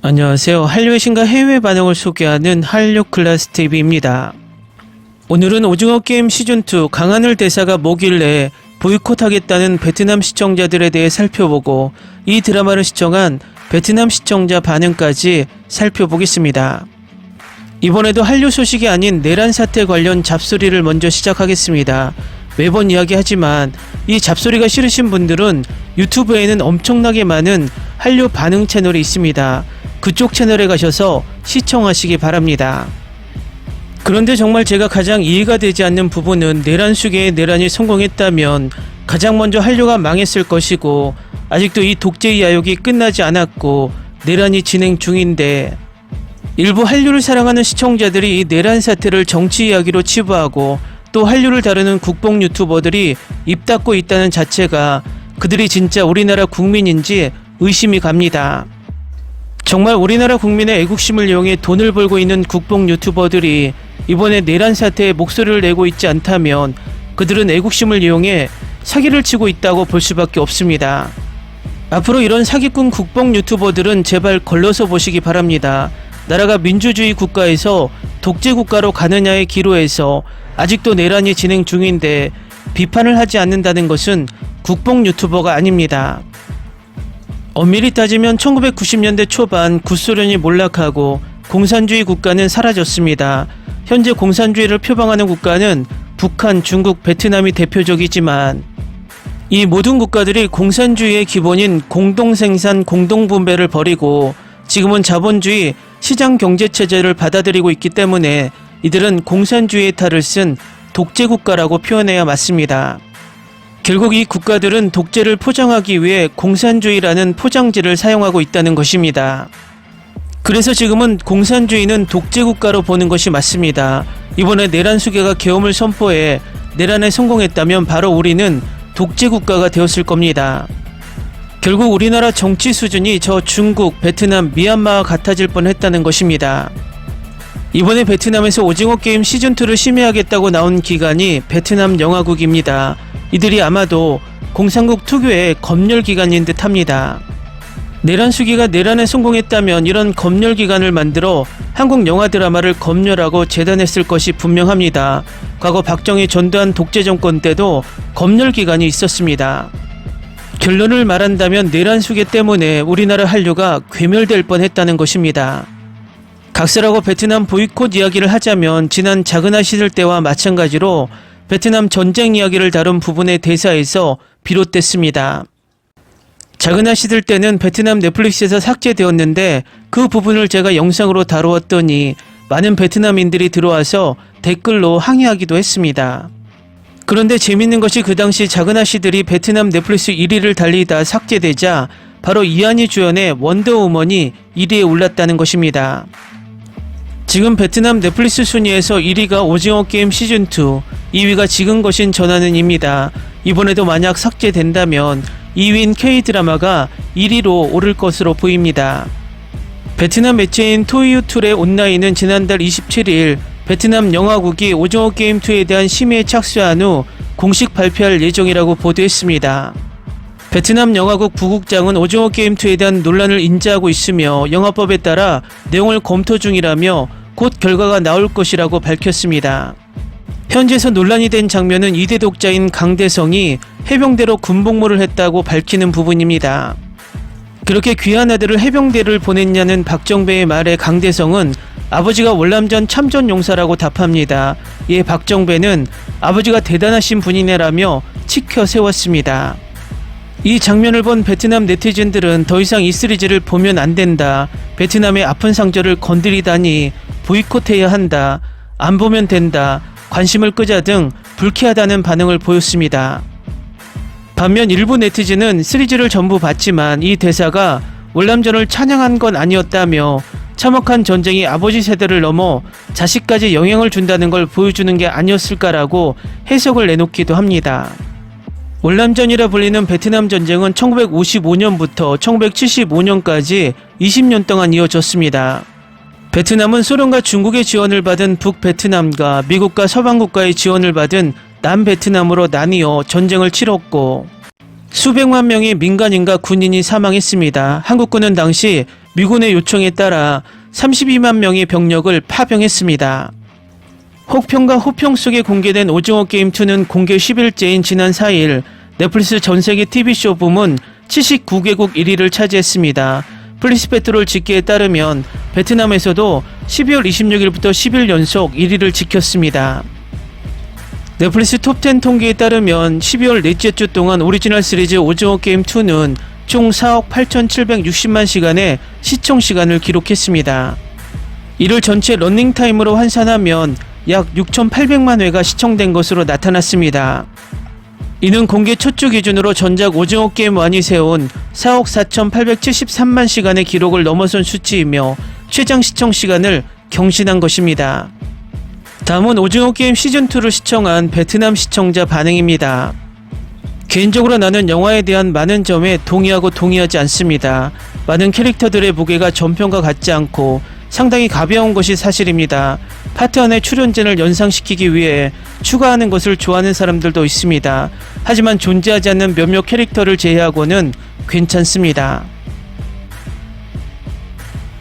안녕하세요. 한류의 신과 해외 반응을 소개하는 한류클래스TV입니다. 오늘은 오징어 게임 시즌2 강하늘 대사가 뭐길래 보이콧하겠다는 베트남 시청자들에 대해 살펴보고 이 드라마를 시청한 베트남 시청자 반응까지 살펴보겠습니다. 이번에도 한류 소식이 아닌 내란 사태 관련 잡소리를 먼저 시작하겠습니다. 매번 이야기하지만 이 잡소리가 싫으신 분들은 유튜브에는 엄청나게 많은 한류 반응 채널이 있습니다. 그쪽 채널에 가셔서 시청하시기 바랍니다. 그런데 정말 제가 가장 이해가 되지 않는 부분은 내란 수계에 내란이 성공했다면 가장 먼저 한류가 망했을 것이고 아직도 이 독재 야욕이 끝나지 않았고 내란이 진행 중인데 일부 한류를 사랑하는 시청자들이 이 내란 사태를 정치 이야기로 치부하고 또 한류를 다루는 국뽕 유튜버들이 입 닫고 있다는 자체가 그들이 진짜 우리나라 국민인지 의심이 갑니다. 정말 우리나라 국민의 애국심을 이용해 돈을 벌고 있는 국뽕 유튜버들이 이번에 내란 사태에 목소리를 내고 있지 않다면 그들은 애국심을 이용해 사기를 치고 있다고 볼 수밖에 없습니다. 앞으로 이런 사기꾼 국뽕 유튜버들은 제발 걸러서 보시기 바랍니다. 나라가 민주주의 국가에서 독재 국가로 가느냐의 기로에서 아직도 내란이 진행 중인데 비판을 하지 않는다는 것은 국뽕 유튜버가 아닙니다. 엄밀히 따지면 1990년대 초반 구소련이 몰락하고 공산주의 국가는 사라졌습니다. 현재 공산주의를 표방하는 국가는 북한, 중국, 베트남이 대표적이지만 이 모든 국가들이 공산주의의 기본인 공동생산, 공동분배를 버리고 지금은 자본주의 시장 경제체제를 받아들이고 있기 때문에 이들은 공산주의의 탈을 쓴 독재국가라고 표현해야 맞습니다. 결국 이 국가들은 독재를 포장하기 위해 공산주의라는 포장지를 사용하고 있다는 것입니다. 그래서 지금은 공산주의는 독재국가로 보는 것이 맞습니다. 이번에 내란 수계가 계엄을 선포해 내란에 성공했다면 바로 우리는 독재국가가 되었을 겁니다. 결국 우리나라 정치 수준이 저 중국, 베트남, 미얀마와 같아질 뻔했다는 것입니다. 이번에 베트남에서 오징어 게임 시즌2를 심의하겠다고 나온 기관이 베트남 영화국입니다. 이들이 아마도 공산국 특유의 검열기관인 듯 합니다. 내란 수기가 내란에 성공했다면 이런 검열기관을 만들어 한국 영화 드라마를 검열하고 재단했을 것이 분명합니다. 과거 박정희 전두환 독재정권 때도 검열기관이 있었습니다. 결론을 말한다면 내란 수계 때문에 우리나라 한류가 괴멸될 뻔했다는 것입니다. 각설하고 베트남 보이콧 이야기를 하자면 지난 자그나 시들 때와 마찬가지로 베트남 전쟁 이야기를 다룬 부분의 대사에서 비롯됐습니다. 자그나 시들 때는 베트남 넷플릭스에서 삭제되었는데 그 부분을 제가 영상으로 다루었더니 많은 베트남인들이 들어와서 댓글로 항의하기도 했습니다. 그런데 재밌는 것이 그 당시 자그나 시들이 베트남 넷플릭스 1위를 달리다 삭제되자 바로 이한이 주연의 원더우먼이 1위에 올랐다는 것입니다. 지금 베트남 넷플릭스 순위에서 1위가 오징어 게임 시즌2, 2위가 지금 거신 전하는입니다. 이번에도 만약 삭제된다면 2위인 K드라마가 1위로 오를 것으로 보입니다. 베트남 매체인 토이유툴의 온라인은 지난달 27일 베트남 영화국이 오징어 게임2에 대한 심의에 착수한 후 공식 발표할 예정이라고 보도했습니다. 베트남 영화국 부국장은 오징어 게임2에 대한 논란을 인지하고 있으며 영화법에 따라 내용을 검토 중이라며 곧 결과가 나올 것이라고 밝혔습니다. 현지에서 논란이 된 장면은 2대 독자인 강대성이 해병대로 군복무를 했다고 밝히는 부분입니다. 그렇게 귀한 아들을 해병대를 보냈냐는 박정배의 말에 강대성은 아버지가 월남전 참전용사라고 답합니다. 이에 박정배는 아버지가 대단하신 분이네라며 치켜 세웠습니다. 이 장면을 본 베트남 네티즌들은 더 이상 이 시리즈를 보면 안 된다. 베트남의 아픈 상처를 건드리다니 보이콧해야 한다. 안 보면 된다. 관심을 끄자 등 불쾌하다는 반응을 보였습니다. 반면 일부 네티즌은 시리즈를 전부 봤지만 이 대사가 월남전을 찬양한 건 아니었다며 참혹한 전쟁이 아버지 세대를 넘어 자식까지 영향을 준다는 걸 보여주는 게 아니었을까라고 해석을 내놓기도 합니다. 월남전이라 불리는 베트남 전쟁은 1955년부터 1975년까지 20년 동안 이어졌습니다. 베트남은 소련과 중국의 지원을 받은 북베트남과 미국과 서방국가의 지원을 받은 남베트남으로 나뉘어 전쟁을 치렀고 수백만 명의 민간인과 군인이 사망했습니다. 한국군은 당시 미군의 요청에 따라 32만 명의 병력을 파병했습니다. 혹평과 호평 속에 공개된 오징어 게임 2는 공개 10일째인 지난 4일 넷플릭스 전세계 TV쇼 부문 79개국 1위를 차지했습니다. 플리스페트롤 집계에 따르면 베트남에서도 12월 26일부터 10일 연속 1위를 지켰습니다. 넷플릭스 톱10 통계에 따르면 12월 넷째 주 동안 오리지널 시리즈 오징어 게임 2는 총 4억 8,760만 시간의 시청 시간을 기록했습니다. 이를 전체 러닝타임으로 환산하면 약 6,800만 회가 시청된 것으로 나타났습니다. 이는 공개 첫 주 기준으로 전작 오징어 게임 1이 세운 4억 4,873만 시간의 기록을 넘어선 수치이며 최장 시청 시간을 경신한 것입니다. 다음은 오징어 게임 시즌2를 시청한 베트남 시청자 반응입니다. 개인적으로 나는 영화에 대한 많은 점에 동의하고 동의하지 않습니다. 많은 캐릭터들의 무게가 전편과 같지 않고 상당히 가벼운 것이 사실입니다. 파트 1의 출연진을 연상시키기 위해 추가하는 것을 좋아하는 사람들도 있습니다. 하지만 존재하지 않는 몇몇 캐릭터를 제외하고는 괜찮습니다.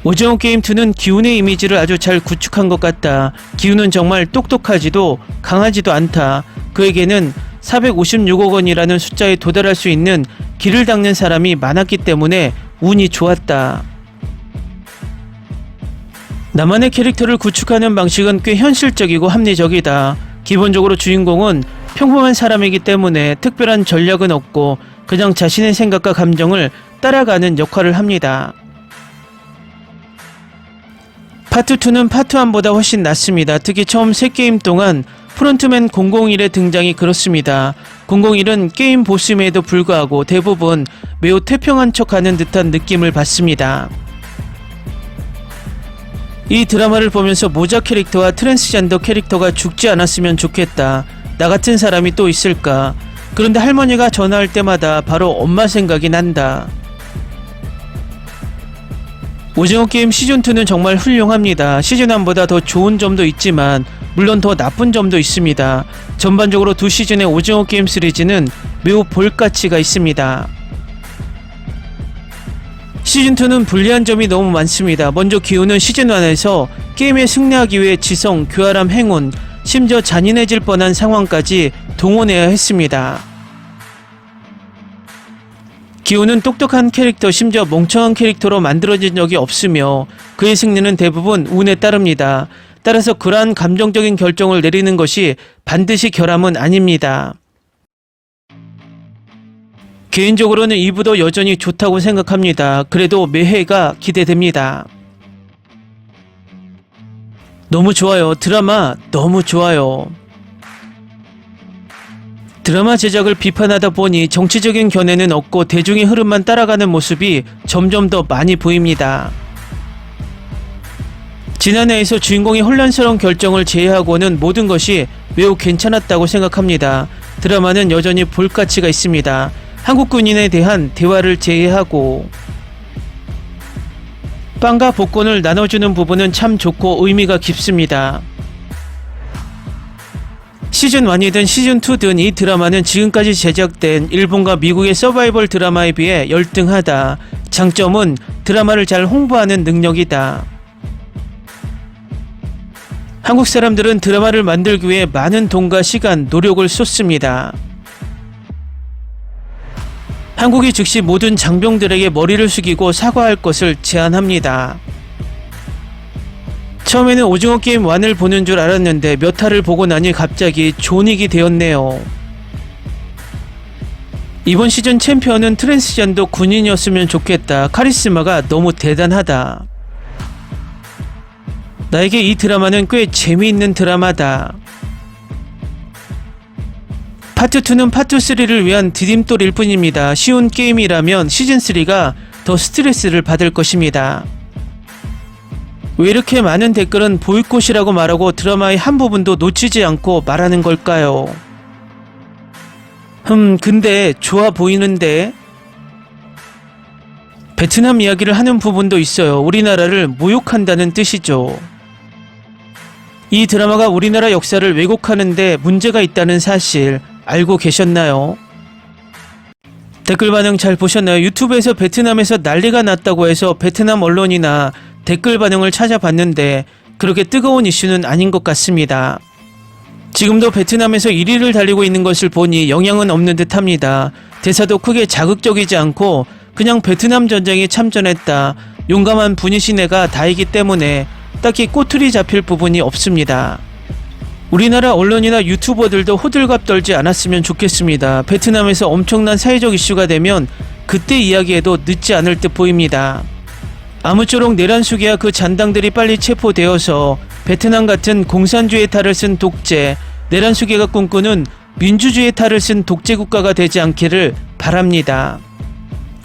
오징어 게임 2는 기훈의 이미지를 아주 잘 구축한 것 같다. 기훈은 정말 똑똑하지도 강하지도 않다. 그에게는 456억 원이라는 숫자에 도달할 수 있는 길을 닦는 사람이 많았기 때문에 운이 좋았다. 나만의 캐릭터를 구축하는 방식은 꽤 현실적이고 합리적이다. 기본적으로 주인공은 평범한 사람이기 때문에 특별한 전략은 없고 그냥 자신의 생각과 감정을 따라가는 역할을 합니다. 파트 2는 파트 1보다 훨씬 낫습니다. 특히 처음 3게임 동안 프론트맨 001의 등장이 그렇습니다. 001은 게임 보스임에도 불구하고 대부분 매우 태평한 척하는 듯한 느낌을 받습니다. 이 드라마를 보면서 모자 캐릭터와 트랜스젠더 캐릭터가 죽지 않았으면 좋겠다. 나 같은 사람이 또 있을까? 그런데 할머니가 전화할 때마다 바로 엄마 생각이 난다. 오징어 게임 시즌2는 정말 훌륭합니다. 시즌1보다 더 좋은 점도 있지만 물론 더 나쁜 점도 있습니다. 전반적으로 두 시즌의 오징어 게임 시리즈는 매우 볼가치가 있습니다. 시즌2는 불리한 점이 너무 많습니다. 먼저 기훈은 시즌1에서 게임에 승리하기 위해 지성, 교활함, 행운, 심지어 잔인해질 뻔한 상황까지 동원해야 했습니다. 기훈은 똑똑한 캐릭터, 심지어 멍청한 캐릭터로 만들어진 적이 없으며 그의 승리는 대부분 운에 따릅니다. 따라서 그러한 감정적인 결정을 내리는 것이 반드시 결함은 아닙니다. 개인적으로는 2부도 여전히 좋다고 생각합니다. 그래도 매회가 기대됩니다. 너무 좋아요. 드라마 너무 좋아요. 드라마 제작을 비판하다 보니 정치적인 견해는 없고 대중의 흐름만 따라가는 모습이 점점 더 많이 보입니다. 지난해에서 주인공의 혼란스러운 결정을 제외하고는 모든 것이 매우 괜찮았다고 생각합니다. 드라마는 여전히 볼 가치가 있습니다. 한국 군인에 대한 대화를 제외하고 빵과 복권을 나눠주는 부분은 참 좋고 의미가 깊습니다. 시즌1이든 시즌2든 이 드라마는 지금까지 제작된 일본과 미국의 서바이벌 드라마에 비해 열등하다. 장점은 드라마를 잘 홍보하는 능력이다. 한국 사람들은 드라마를 만들기 위해 많은 돈과 시간, 노력을 쏟습니다. 한국이 즉시 모든 장병들에게 머리를 숙이고 사과할 것을 제안합니다. 처음에는 오징어 게임 1을 보는 줄 알았는데 몇 화를 보고 나니 갑자기 존윅이 되었네요. 이번 시즌 챔피언은 트랜스젠더 군인이었으면 좋겠다. 카리스마가 너무 대단하다. 나에게 이 드라마는 꽤 재미있는 드라마다. 파트 2는 파트 3를 위한 디딤돌일 뿐입니다. 쉬운 게임이라면 시즌 3가 더 스트레스를 받을 것입니다. 왜 이렇게 많은 댓글은 보이콧이라고 말하고 드라마의 한 부분도 놓치지 않고 말하는 걸까요? 근데 좋아 보이는데? 베트남 이야기를 하는 부분도 있어요. 우리나라를 모욕한다는 뜻이죠. 이 드라마가 우리나라 역사를 왜곡하는데 문제가 있다는 사실 알고 계셨나요? 댓글 반응 잘 보셨나요? 유튜브에서 베트남에서 난리가 났다고 해서 베트남 언론이나 댓글 반응을 찾아봤는데 그렇게 뜨거운 이슈는 아닌 것 같습니다. 지금도 베트남에서 1위를 달리고 있는 것을 보니 영향은 없는 듯합니다. 대사도 크게 자극적이지 않고 그냥 베트남 전쟁에 참전했다, 용감한 분이신 애가 다이기 때문에 딱히 꼬투리 잡힐 부분이 없습니다. 우리나라 언론이나 유튜버들도 호들갑 떨지 않았으면 좋겠습니다. 베트남에서 엄청난 사회적 이슈가 되면 그때 이야기해도 늦지 않을 듯 보입니다. 아무쪼록 내란숙이와 그 잔당들이 빨리 체포되어서 베트남 같은 공산주의 탈을 쓴 독재, 내란숙이가 꿈꾸는 민주주의 탈을 쓴 독재 국가가 되지 않기를 바랍니다.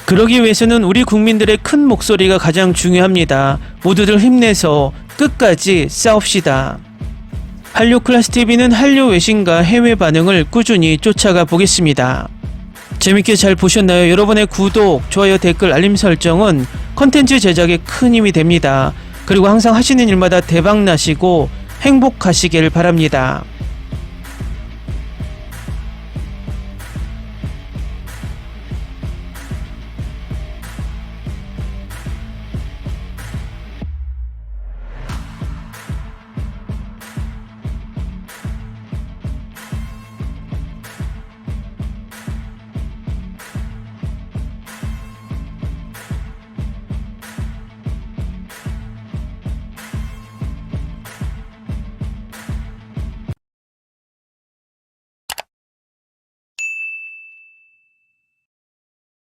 그러기 위해서는 우리 국민들의 큰 목소리가 가장 중요합니다. 모두들 힘내서 끝까지 싸웁시다. 한류클래스TV는 한류 외신과 해외 반응을 꾸준히 쫓아가 보겠습니다. 재밌게 잘 보셨나요? 여러분의 구독, 좋아요, 댓글, 알림 설정은 컨텐츠 제작에 큰 힘이 됩니다. 그리고 항상 하시는 일마다 대박 나시고 행복하시길 바랍니다.